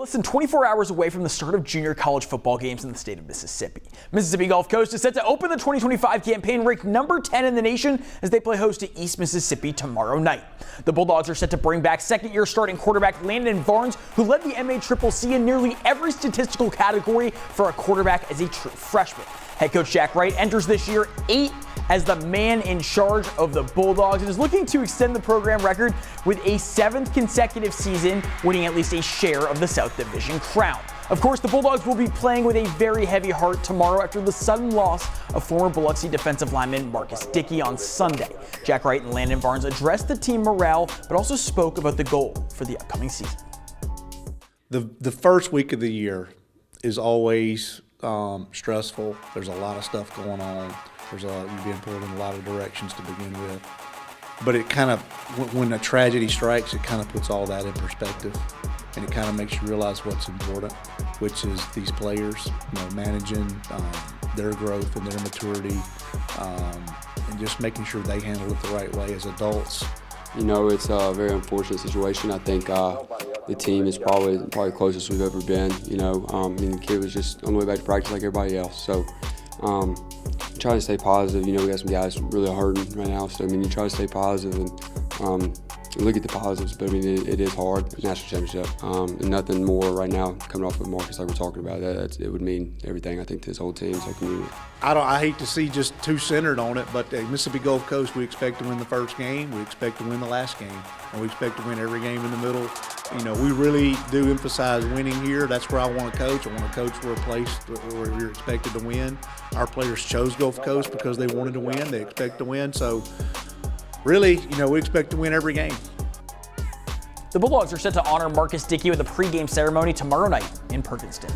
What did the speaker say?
Less than 24 hours away from the start of junior college football games in the state of Mississippi. Mississippi Gulf Coast is set to open the 2025 campaign ranked number 10 in the nation as they play host to East Mississippi tomorrow night. The Bulldogs are set to bring back second-year starting quarterback Landon Barnes, who led the MACCC in nearly every statistical category for a quarterback as a true freshman. Head coach Jack Wright enters this year 8 as the man in charge of the Bulldogs and is looking to extend the program record with a 7th consecutive season, winning at least a share of the South Division crown. Of course, the Bulldogs will be playing with a very heavy heart tomorrow after the sudden loss of former Biloxi defensive lineman Marcus Dickey on Sunday. Jack Wright and Landon Barnes addressed the team morale, but also spoke about the goal for the upcoming season. The first week of the year is always stressful. There's a lot of stuff going on. You're being pulled in a lot of directions to begin with. But it kind of, when a tragedy strikes, it kind of puts all that in perspective. And it kind of makes you realize what's important, which is these players, managing their growth and their maturity, and just making sure they handle it the right way as adults. It's a very unfortunate situation. I think the team is probably closest we've ever been. The kid was just on the way back to practice like everybody else. So trying to stay positive. We got some guys really hurting right now. So you try to stay positive and look at the positives. But it is hard. It's national championship, and nothing more right now coming off of Marcus like we're talking about. It would mean everything, I think, to this whole team, this whole community. I hate to see just too centered on it, but at Mississippi Gulf Coast, we expect to win the first game, we expect to win the last game, and we expect to win every game in the middle. We really do emphasize winning here. That's where I want to coach. I want to coach for a place where you're expected to win. Our players chose Gulf Coast because they wanted to win. They expect to win. So really, we expect to win every game. The Bulldogs are set to honor Marcus Dickey with a pregame ceremony tomorrow night in Perkinston.